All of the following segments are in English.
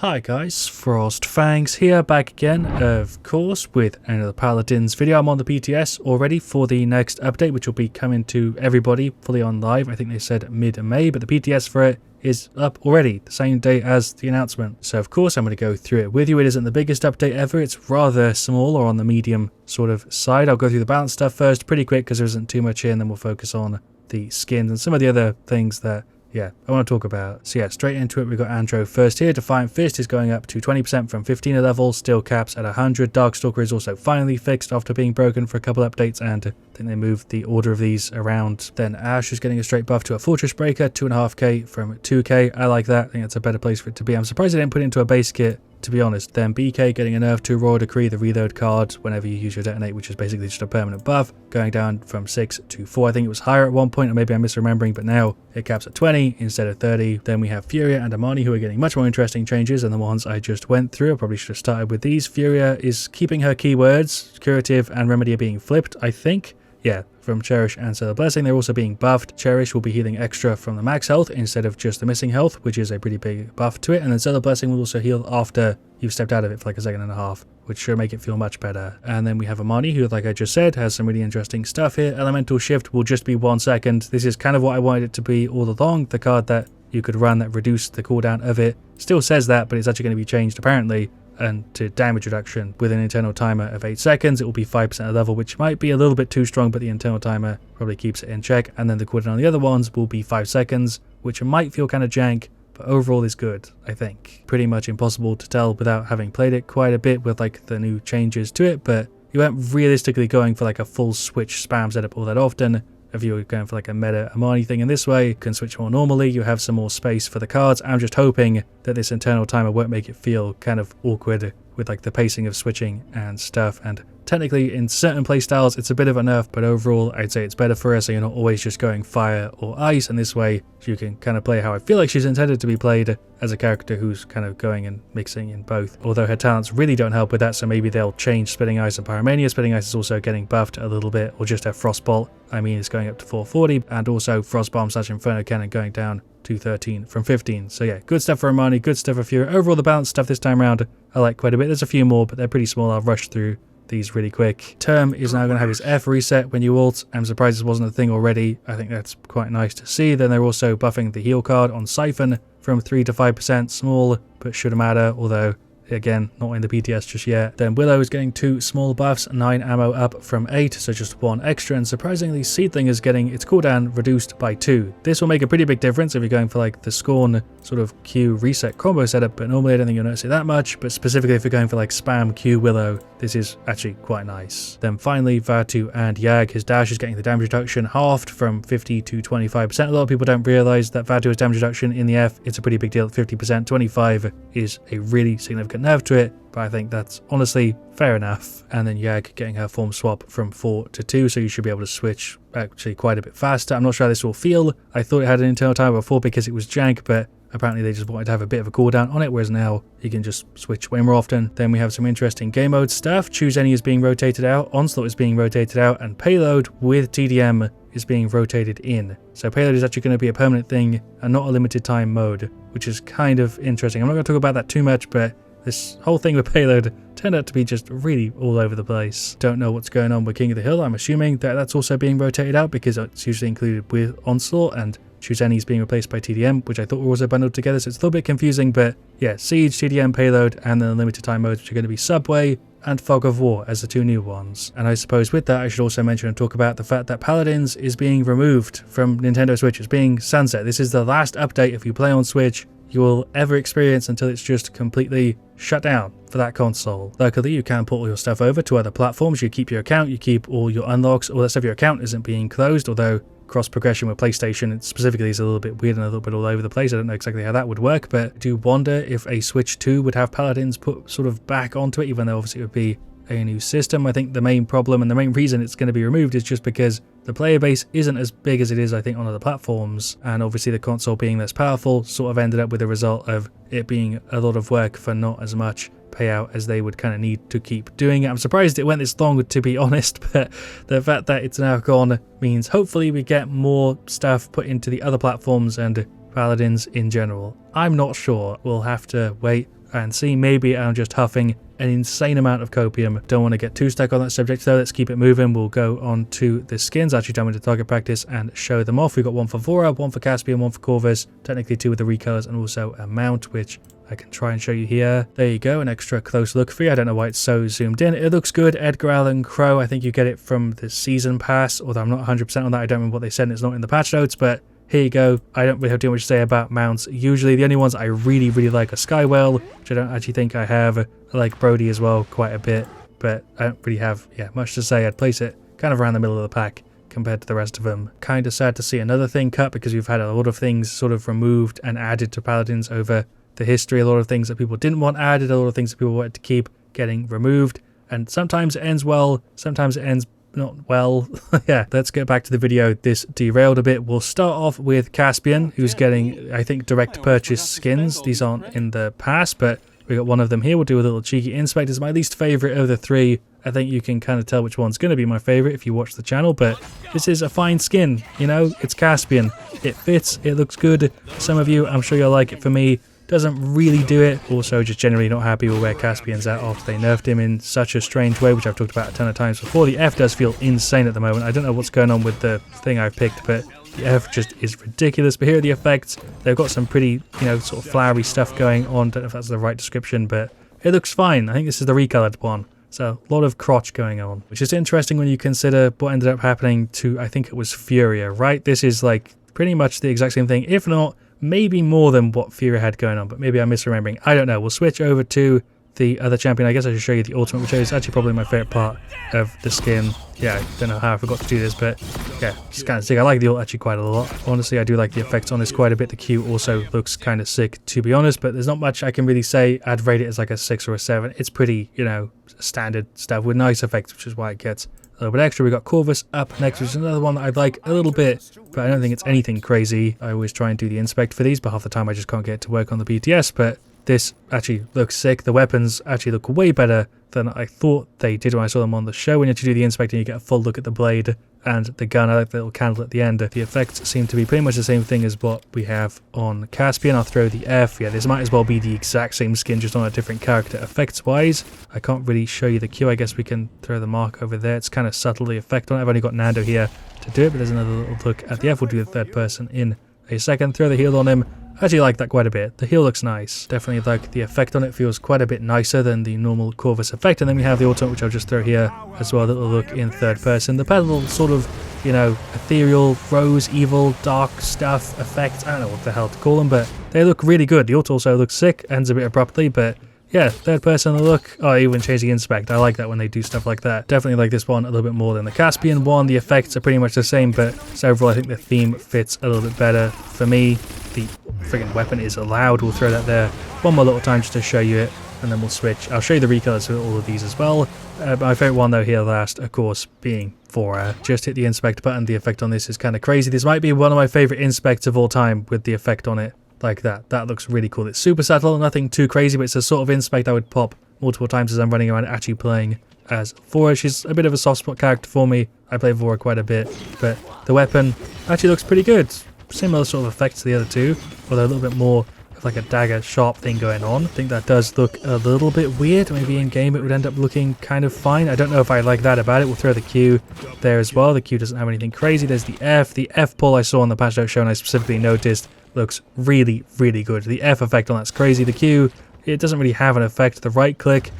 Hi guys, FrostFangs here, back again, of course, with another Paladins video. I'm on the PTS already for the next update, which will be coming to everybody fully on live. I think they said mid-May, but the PTS for it is up already, the same day as the announcement. So of course I'm going to go through it with you. It isn't the biggest update ever, it's rather small or on the medium sort of side. I'll go through the balance stuff first pretty quick because there isn't too much here, and then we'll focus on the skins and some of the other things that I want to talk about. So yeah, straight into it, we've got Andro first here. Defiant Fist is going up to 20% from 15 level, still caps at 100. Darkstalker is also finally fixed after being broken for a couple updates, and I think they moved the order of these around. Then Ash is getting a straight buff to a Fortress Breaker, 2.5k from 2k. I like that, I think that's a better place for it to be. I'm surprised they didn't put it into a base kit, to be honest. Then BK getting a nerf to Royal Decree, the reload card, whenever you use your detonate, which is basically just a permanent buff, going down from 6 to 4. I think it was higher at one point, or maybe I'm misremembering, but now it caps at 20 instead of 30. Then we have Furia and Amani, who are getting much more interesting changes than the ones I just went through. I probably should have started with these. Furia is keeping her keywords. Curative and Remedy are being flipped, I think. Yeah, from Cherish and Stellar Blessing, they're also being buffed. Cherish will be healing extra from the max health instead of just the missing health, which is a pretty big buff to it. And then Stellar Blessing will also heal after you've stepped out of it for like a second and a half, which should make it feel much better. And then we have Amani, who, like I just said, has some really interesting stuff here. Elemental Shift will just be 1 second. This is kind of what I wanted it to be all along. The card that you could run that reduced the cooldown of it still says that, but it's actually going to be changed apparently, and to damage reduction with an internal timer of 8 seconds. It will be 5% of level, which might be a little bit too strong, but the internal timer probably keeps it in check. And then the cooldown on the other ones will be 5 seconds, which might feel kind of jank, but overall is good, I think. Pretty much impossible to tell without having played it quite a bit with like the new changes to it, but you weren't realistically going for like a full switch spam setup all that often. If you were going for like a meta Amani thing in this way, you can switch more normally, you have some more space for the cards. I'm just hoping that this internal timer won't make it feel kind of awkward with like the pacing of switching and stuff. And technically in certain playstyles it's a bit of a nerf, but overall I'd say it's better for her, so you're not always just going fire or ice, and this way you can kind of play how I feel like she's intended to be played, as a character who's kind of going and mixing in both. Although her talents really don't help with that, so maybe they'll change Spitting Ice and Pyromania. Spitting Ice is also getting buffed a little bit, or just her Frostbolt, I mean, it's going up to 440, and also Frostbomb / Inferno Cannon going down to 13 from 15. So yeah, good stuff for Amani, good stuff for Fury. Overall, the balanced stuff this time around I like quite a bit. There's a few more, but they're pretty small. I'll rush through these really quick. Term is now going to have his F reset when you ult. I'm surprised this wasn't a thing already. I think that's quite nice to see. Then they're also buffing the heal card on Siphon from 3 to 5%. Small, but shouldn't matter, although again, not in the PTS just yet. Then Willow is getting 2 small buffs, 9 ammo up from 8, so just 1 extra, and surprisingly Seedling is getting its cooldown reduced by 2. This will make a pretty big difference if you're going for like the Scorn sort of Q reset combo setup, but normally I don't think you'll notice it that much, but specifically if you're going for like spam Q Willow, this is actually quite nice. Then finally Vatu and Yag, his dash is getting the damage reduction halved from 50 to 25%. A lot of people don't realize that Vatu has damage reduction in the F. It's a pretty big deal at 50%. 25 is a really significant nerf to it, but I think that's honestly fair enough. And then Yag getting her form swap from 4 to 2, so you should be able to switch actually quite a bit faster. I'm not sure how this will feel. I thought it had an internal timer before because it was jank, but apparently they just wanted to have a bit of a cooldown on it, whereas now you can just switch way more often. Then we have some interesting game mode stuff. Choose Any is being rotated out, Onslaught is being rotated out, and Payload with TDM is being rotated in. So Payload is actually going to be a permanent thing and not a limited time mode, which is kind of interesting. I'm not going to talk about that too much, but this whole thing with Payload turned out to be just really all over the place. Don't know what's going on with King of the Hill. I'm assuming that that's also being rotated out because it's usually included with Onslaught, and Choose Any is being replaced by TDM, which I thought were also bundled together, so it's a little bit confusing, but yeah, Siege, TDM, Payload, and then the limited time modes, which are going to be Subway and Fog of War as the 2 new ones. And I suppose with that I should also mention and talk about the fact that Paladins is being removed from Nintendo Switch. It's being sunset. This is the last update if you play on Switch you will ever experience until it's just completely shut down for that console. Luckily, you can port all your stuff over to other platforms. You keep your account, you keep all your unlocks, all that stuff. Your account isn't being closed, although cross progression with PlayStation specifically is a little bit weird and a little bit all over the place. I don't know exactly how that would work, but I do wonder if a Switch 2 would have Paladins put sort of back onto it, even though obviously it would be a new system. I think the main problem and the main reason it's going to be removed is just because the player base isn't as big as it is, I think, on other platforms, and obviously the console being less powerful sort of ended up with the result of it being a lot of work for not as much payout as they would kind of need to keep doing it. I'm surprised it went this long, to be honest, but the fact that it's now gone means hopefully we get more stuff put into the other platforms and Paladins in general. I'm not sure. We'll have to wait. and see. Maybe I'm just huffing an insane amount of copium. Don't want to get too stuck on that subject though. Let's keep it moving. We'll go on to the skins. Actually time into target practice and show them off. We've got one for Vora, one for Caspian, one for Corvus, technically 2 with the Recolors, and also a mount, which I can try and show you here. There you go, an extra close look for you. I don't know why it's so zoomed in. It looks good. Edgar Allan Crow, I think you get it from the season pass, although I'm not 100% on that. I don't remember what they said and it's not in the patch notes, but here you go. I don't really have too much to say about mounts. Usually the only ones I really like are Skywell, which I don't actually think I have. I like Brody as well quite a bit, but I don't really have much to say. I'd place it kind of around the middle of the pack compared to the rest of them. Kind of sad to see another thing cut, because we've had a lot of things sort of removed and added to Paladins over the history. A lot of things that people didn't want added, a lot of things that people wanted to keep getting removed, and sometimes it ends well, sometimes it ends not well. Yeah, let's get back to the video. This derailed a bit. We'll start off with Caspian, who's getting, I think, direct purchase skins. These aren't in the past, but we got one of them here. We'll do a little cheeky inspect. It's my least favorite of the 3. I think you can kind of tell which one's going to be my favorite if you watch the channel, but this is a fine skin, you know, it's Caspian. It fits, it looks good. Some of you, I'm sure you'll like it. For me, doesn't really do it. Also, just generally not happy with where Caspian's at after they nerfed him in such a strange way, which I've talked about a ton of times before. The F does feel insane at the moment. I don't know what's going on with the thing I've picked, but the F just is ridiculous. But here are the effects. They've got some pretty, you know, sort of flowery stuff going on. Don't know if that's the right description, but it looks fine. I think this is the recolored one. So a lot of crotch going on, which is interesting when you consider what ended up happening to, I think it was Furia, right? This is like pretty much the exact same thing, if not maybe more than what Furia had going on, but maybe I'm misremembering. I don't know. We'll switch over to the other champion. I guess I should show you the ultimate, which is actually probably my favorite part of the skin. Yeah, I don't know how I forgot to do this, but yeah, just kind of sick. I like the ult actually quite a lot. Honestly, I do like the effects on this quite a bit. The Q also looks kind of sick, to be honest, but there's not much I can really say. I'd rate it as like a 6 or a 7. It's pretty, you know, standard stuff with nice effects, which is why it gets a little bit extra. We got Corvus up next, which is another one that I'd like a little bit, but I don't think it's anything crazy. I always try and do the inspect for these, but half the time I just can't get it to work on the PTS, but this actually looks sick. The weapons actually look way better than I thought they did when I saw them on the show. When you actually do the inspecting, you get a full look at the blade and the gun. I like the little candle at the end. The effects seem to be pretty much the same thing as what we have on Caspian. I'll throw the F. Yeah, this might as well be the exact same skin, just on a different character effects-wise. I can't really show you the Q. I guess we can throw the mark over there. It's kind of subtle, the effect on it. I've only got Nando here to do it, but there's another little look at the F. We'll do the third person in a second. Throw the heal on him. I actually like that quite a bit. The heal looks nice. Definitely like the effect on it. Feels quite a bit nicer than the normal Corvus effect. And then we have the ultimate, which I'll just throw here as well. A little look in third person. The pedal sort of, you know, ethereal, rose, evil, dark stuff effect. I don't know what the hell to call them, but they look really good. The ult also looks sick. Ends a bit abruptly, but yeah, third person look. Oh, I even change the inspect. I like that when they do stuff like that. Definitely like this one a little bit more than the Caspian one. The effects are pretty much the same, but so overall I think the theme fits a little bit better for me. The friggin' weapon is allowed. We'll throw that there one more little time just to show you it, and then we'll switch. I'll show you the recolors for all of these as well. My favorite one though here last, of course, being Vora. Just hit the inspect button. The effect on this is kind of crazy. This might be one of my favorite inspects of all time with the effect on it like that. That looks really cool. It's super subtle, nothing too crazy, but it's a sort of inspect I would pop multiple times as I'm running around actually playing as Vora. She's a bit of a soft spot character for me. I play Vora quite a bit, but the weapon actually looks pretty good. Similar sort of effects to the other two, although a little bit more of like a dagger sharp thing going on. I think that does look a little bit weird. Maybe in game it would end up looking kind of fine. I don't know if I like that about it. We'll throw the Q there as well. The Q doesn't have anything crazy. There's the F. The F pull I saw on the patch note show and I specifically noticed looks really, really good. The F effect on that's crazy. The Q, it doesn't really have an effect. The right click,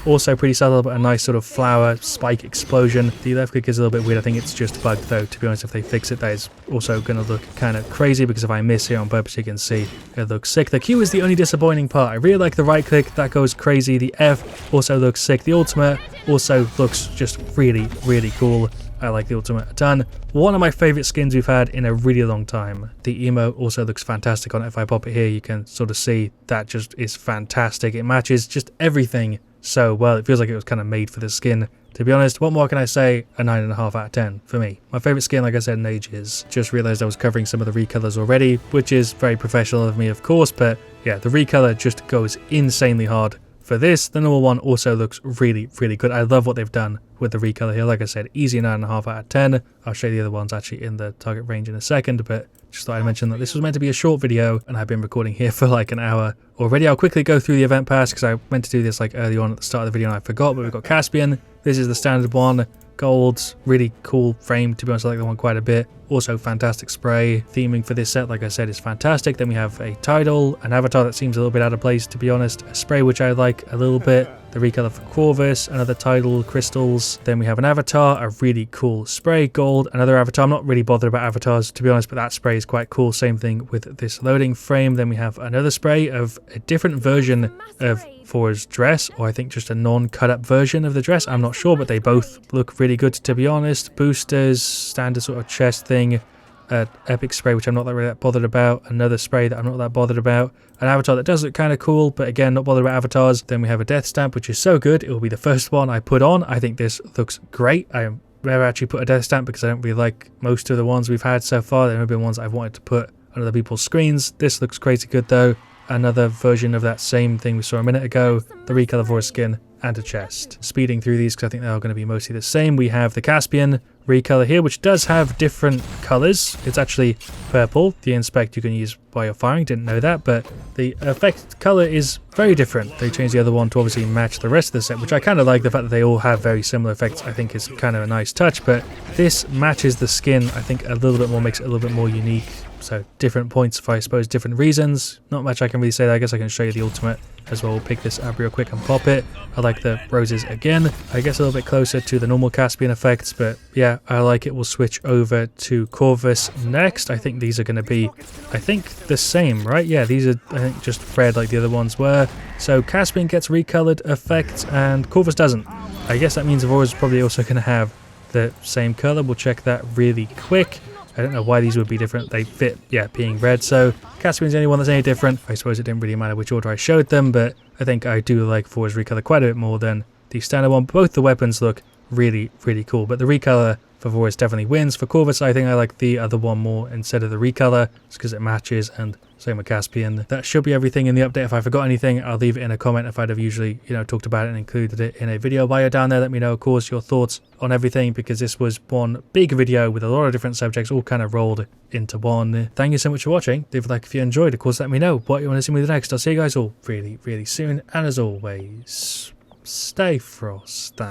also pretty subtle, but a nice sort of flower spike explosion. The left click is a little bit weird. I think it's just bugged though, to be honest. If they fix it, that is also going to look kind of crazy, because if I miss here on purpose, you can see it looks sick. The Q is the only disappointing part. I really like the right click. That goes crazy. The F also looks sick. The ultimate also looks just really, really cool. I like the ultimate a ton. One of my favorite skins we've had in a really long time. The emo also looks fantastic on it. If I pop it here, you can sort of see that just is fantastic. It matches just everything so well. It feels like it was kind of made for the skin, to be honest. What more can I say? A 9.5 out of 10 for me. My favorite skin, like I said, in ages. Just realized I was covering some of the recolors already, which is very professional of me, of course, but yeah, the recolor just goes insanely hard for this. The normal one also looks really, really good. I love what they've done with the recolor here. Like I said, easy 9.5 out of 10. I'll show you the other ones actually in the target range in a second, but just thought I'd mention that this was meant to be a short video and I've been recording here for like an hour already. I'll quickly go through the event pass because I meant to do this like early on at the start of the video and I forgot, but we've got Caspian. This is the standard one. Gold, really cool frame, to be honest I like the one quite a bit. Also fantastic spray. Theming for this set, like I said, is fantastic. Then we have a title, an avatar that seems a little bit out of place, to be honest. A spray which I like a little bit. The recolor for Corvus, another title, crystals. Then we have an avatar, a really cool spray, gold, another avatar. I'm not really bothered about avatars, to be honest, but that spray is quite cool. Same thing with this loading frame. Then we have another spray of a different version of Fora's dress, or I think just a non-cut up version of the dress. I'm not sure, but they both look really good, to be honest. Boosters, standard sort of chest thing. Epic spray, which I'm not really that bothered about. Another spray that I'm not that bothered about. An avatar that does look kind of cool, but again, not bothered about avatars. Then we have a death stamp, which is so good. It will be the first one I put on. I think this looks great. I never actually put a death stamp because I don't really like most of the ones we've had so far. There have been ones I've wanted to put on other people's screens. This looks crazy good though. Another version of that same thing we saw a minute ago. The recolor for a skin and a chest. Speeding through these because I think they're all going to be mostly the same. We have the Caspian recolor here, which does have different colors. It's actually purple. The inspect you can use while you're firing. Didn't know that, but the effect color is very different. They changed the other one to obviously match the rest of the set, which I kind of like. The fact that they all have very similar effects I think is kind of a nice touch, but this matches the skin I think a little bit more, makes it a little bit more unique. So different points for, I suppose, different reasons. Not much I can really say there. I guess I can show you the ultimate as well. We'll pick this up real quick and pop it. I like the roses again. I guess a little bit closer to the normal Caspian effects, but yeah, I like it. We'll switch over to Corvus next. I think these are going to be, I think, the same, right? Yeah, these are, I think, just red like the other ones were. So Caspian gets recolored effects and Corvus doesn't. I guess that means Aurora's probably also going to have the same color. We'll check that really quick. I don't know why these would be different. They fit, yeah, being red. So Caspian's the only one that's any different. I suppose it didn't really matter which order I showed them, but I think I do like Fora's recolor quite a bit more than the standard one. Both the weapons look really, really cool, but the recolor for Fora's definitely wins. For Corvus, I think I like the other one more instead of the recolor, just because it matches, and same with Caspian. That should be everything in the update. If I forgot anything, I'll leave it in a comment if I'd have usually, talked about it and included it in a video. While you're down there, let me know, of course, your thoughts on everything, because this was one big video with a lot of different subjects all kind of rolled into one. Thank you so much for watching. Leave a like if you enjoyed. Of course, let me know what you want to see me next. I'll see you guys all really, really soon. And as always, stay frosty.